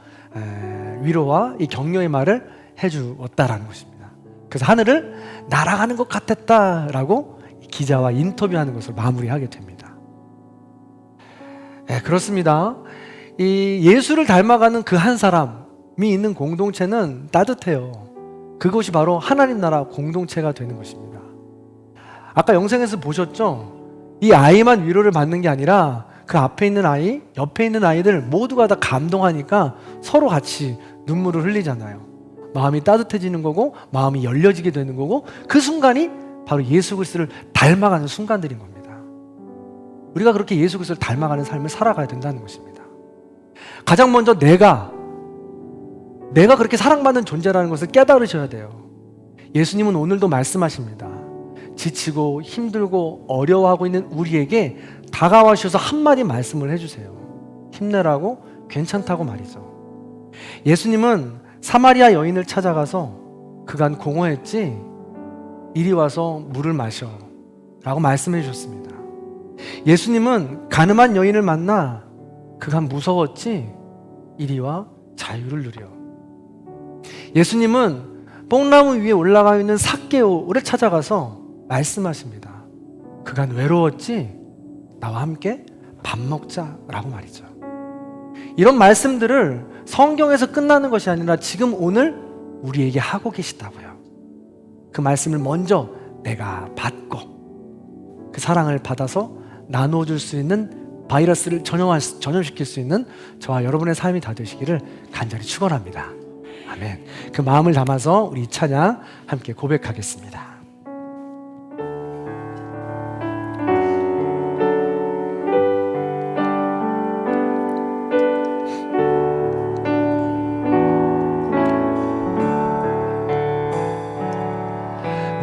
위로와 이 격려의 말을 해주었다라는 것입니다. 그래서 하늘을 날아가는 것 같았다라고 기자와 인터뷰하는 것을 마무리하게 됩니다. 그렇습니다. 이 예수를 닮아가는 그 한 사람이 있는 공동체는 따뜻해요. 그것이 바로 하나님 나라 공동체가 되는 것입니다. 아까 영상에서 보셨죠? 이 아이만 위로를 받는 게 아니라 그 앞에 있는 아이, 옆에 있는 아이들 모두가 다 감동하니까 서로 같이 눈물을 흘리잖아요. 마음이 따뜻해지는 거고 마음이 열려지게 되는 거고 그 순간이 바로 예수 그리스도를 닮아가는 순간들인 겁니다. 우리가 그렇게 예수 그리스도를 닮아가는 삶을 살아가야 된다는 것입니다. 가장 먼저 내가 그렇게 사랑받는 존재라는 것을 깨달으셔야 돼요. 예수님은 오늘도 말씀하십니다. 지치고 힘들고 어려워하고 있는 우리에게 다가와셔서 한마디 말씀을 해주세요. 힘내라고, 괜찮다고 말이죠. 예수님은 사마리아 여인을 찾아가서 그간 공허했지? 이리 와서 물을 마셔 라고 말씀해 주셨습니다. 예수님은 가늠한 여인을 만나 그간 무서웠지? 이리 와 자유를 누려. 예수님은 뽕나무 위에 올라가 있는 삭개오를 찾아가서 말씀하십니다. 그간 외로웠지? 나와 함께 밥 먹자라고 말이죠. 이런 말씀들을 성경에서 끝나는 것이 아니라 지금 오늘 우리에게 하고 계시다고요. 그 말씀을 먼저 내가 받고 그 사랑을 받아서 나눠줄 수 있는 바이러스를 전염시킬 수 있는 저와 여러분의 삶이 다 되시기를 간절히 축원합니다. 아멘. 그 마음을 담아서 우리 이 찬양 함께 고백하겠습니다.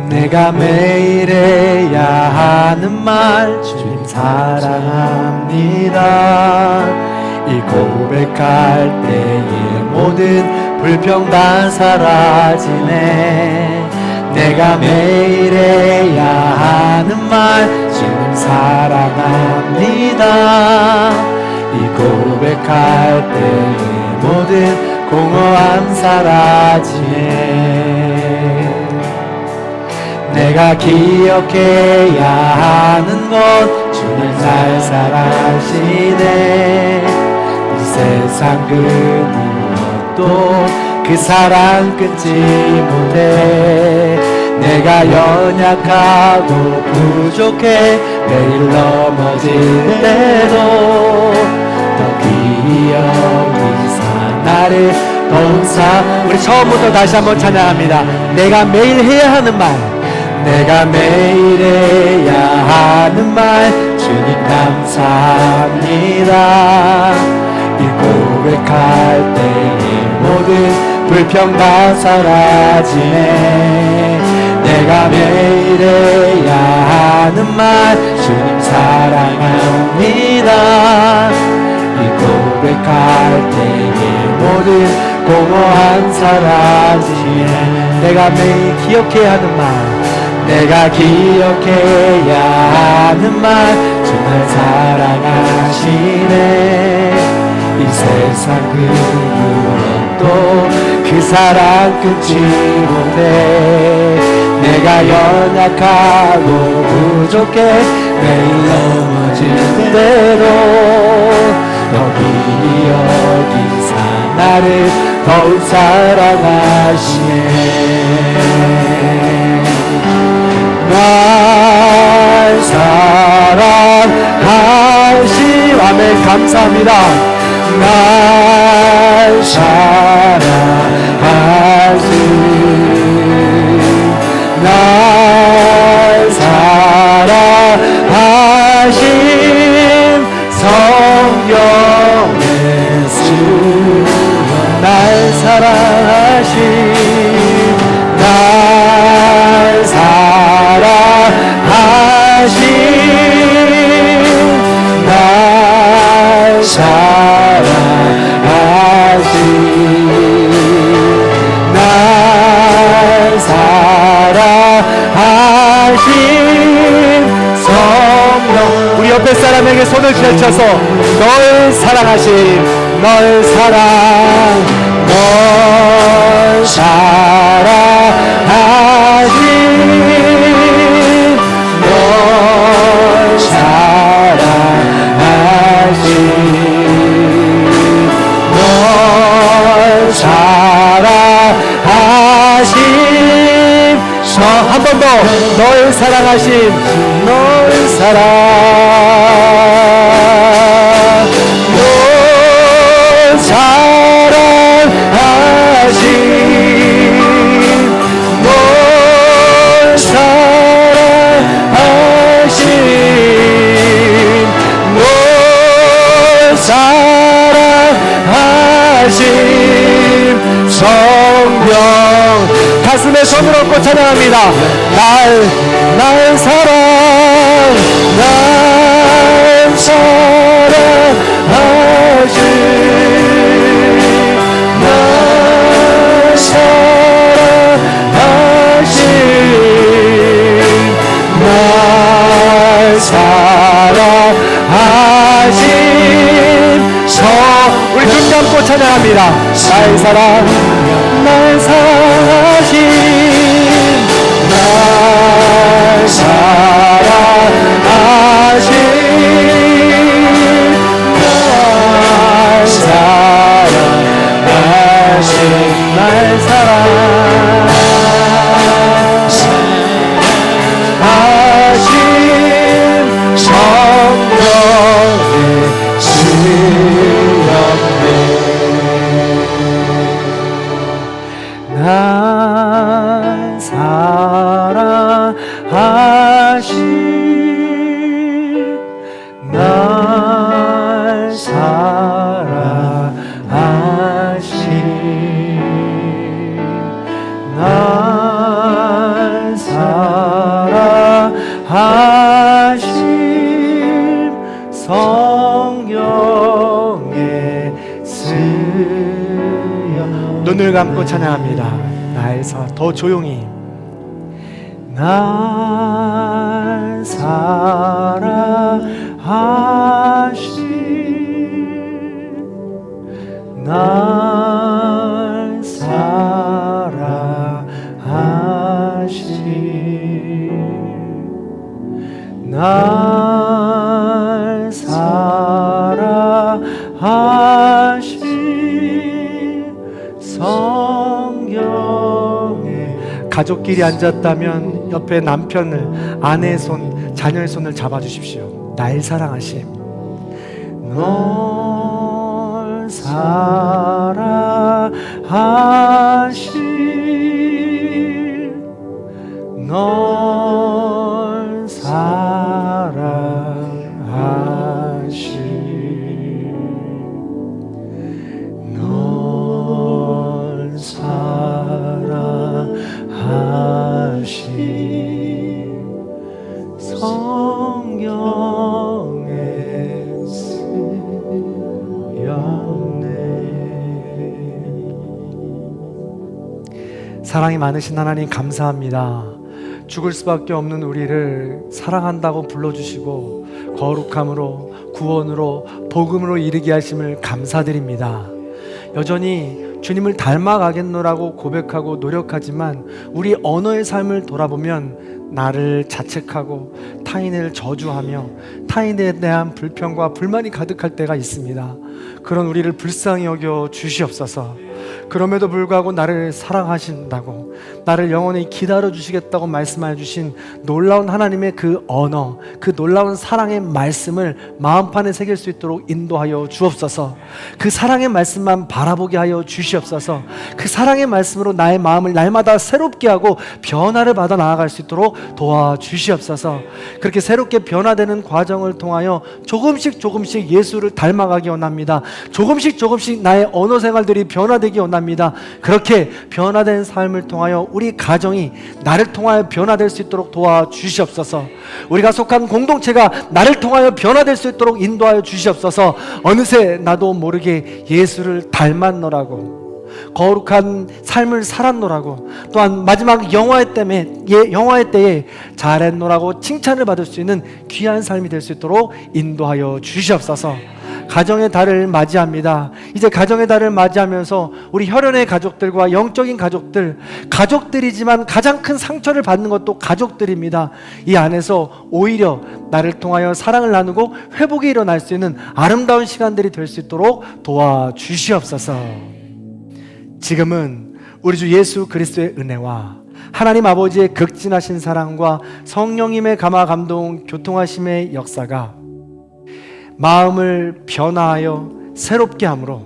내가 매일 해야 하는 말 주님 사랑합니다. 이 고백할 때의 모든 불평 다 사라지네. 내가 매일 해야 하는 말 주님 사랑합니다. 이 고백할 때의 모든 공허함 사라지네. 내가 기억해야 하는 것 주님 날 사랑하시네. 이 세상 그 무엇도 그 사랑 끊지 못해. 내가 연약하고 부족해 매일 넘어질 때도 더 귀히 여기사 나를 동사. 우리 처음부터 다시 한번 찬양합니다. 내가 매일 해야 하는 말, 내가 매일 해야 하는 말 주님 감사합니다. 이 고백할 때의 모든 불평 다 사라지네. 내가 매일 해야 하는 말 주님 사랑합니다. 이 고백할 때의 모든 공허한 사라지네. 내가 매일 기억해야 하는 말, 내가 기억해야 하는 말 정말 사랑하시네. 이 세상 그 무엇도 그 사랑 끊지 못해. 내가 연약하고 부족해 매일 넘어질 때도 여기 여기사 나를 더욱 사랑하시네. 날 사랑하시. 아멘. 감사합니다. 날 사랑하시. 날 사랑하신 성령의 수. 날 사랑하신 날 사랑하신 날 사랑하신 날 사랑하신 성령. 우리 옆에 사람에게 손을 펼쳐서 널 사랑하신 널 사랑 널 사랑하신 널 사랑하신 널 사랑하신 한 번 더 널 사랑하신 널 사랑 널 사랑하신 널 사랑하신 널 사랑하신 성령. 가슴에 손을 얹고 찬양합니다. 날 사랑 날 사랑하신 날 사랑하신 날 사랑하신 우리 눈 감고 찬양합니다. 날 사랑 날 사랑하신 날 사랑하신 날 사랑하신 날 사랑하신 성령의 날 사랑하신 날 사랑하신 날 사랑하신 성령의 쓰여. 눈을 감고 찬양합니다. 나에서 더 조용히. 날 사랑하신 날 사랑하신 날 사랑하신 성령의. 가족끼리 앉았다면 옆에 남편을, 아내의 손, 자녀의 손을 잡아주십시오. 날 사랑하심. 널 사랑하신 널 사랑하신 널 사랑하신 성령의 쓰였네. 사랑이 많으신 하나님 감사합니다. 죽을 수밖에 없는 우리를 사랑한다고 불러주시고 거룩함으로, 구원으로, 복음으로 이르게 하심을 감사드립니다. 여전히 주님을 닮아가겠노라고 고백하고 노력하지만 우리 언어의 삶을 돌아보면 나를 자책하고 타인을 저주하며 타인에 대한 불평과 불만이 가득할 때가 있습니다. 그런 우리를 불쌍히 여겨 주시옵소서. 그럼에도 불구하고 나를 사랑하신다고, 나를 영원히 기다려 주시겠다고 말씀해 주신 놀라운 하나님의 그 언어, 그 놀라운 사랑의 말씀을 마음판에 새길 수 있도록 인도하여 주옵소서. 그 사랑의 말씀만 바라보게 하여 주시옵소서. 그 사랑의 말씀으로 나의 마음을 날마다 새롭게 하고 변화를 받아 나아갈 수 있도록 도와주시옵소서. 그렇게 새롭게 변화되는 과정을 통하여 조금씩 예수를 닮아가기 원합니다. 조금씩 나의 언어 생활들이 변화되기 원합니다. 그렇게 변화된 삶을 통하여 우리 가정이 나를 통하여 변화될 수 있도록 도와주시옵소서. 우리가 속한 공동체가 나를 통하여 변화될 수 있도록 인도하여 주시옵소서. 어느새 나도 모르게 예수를 닮았노라고, 거룩한 삶을 살았노라고, 또한 마지막 영화의 때에 잘했노라고 칭찬을 받을 수 있는 귀한 삶이 될 수 있도록 인도하여 주시옵소서. 가정의 달을 맞이합니다. 이제 가정의 달을 맞이하면서 우리 혈연의 가족들과 영적인 가족들, 가족들이지만 가장 큰 상처를 받는 것도 가족들입니다. 이 안에서 오히려 나를 통하여 사랑을 나누고 회복이 일어날 수 있는 아름다운 시간들이 될 수 있도록 도와주시옵소서. 지금은 우리 주 예수 그리스도의 은혜와 하나님 아버지의 극진하신 사랑과 성령님의 감화 감동 교통하심의 역사가 마음을 변화하여 새롭게 함으로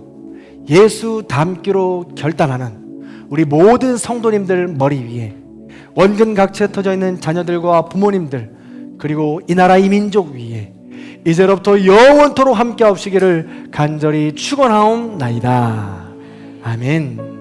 예수 닮기로 결단하는 우리 모든 성도님들 머리 위에, 원근 각지에 터져 있는 자녀들과 부모님들, 그리고 이 나라 이 민족 위에 이제로부터 영원토록 함께 하시기를 간절히 축원하옵나이다. 아멘.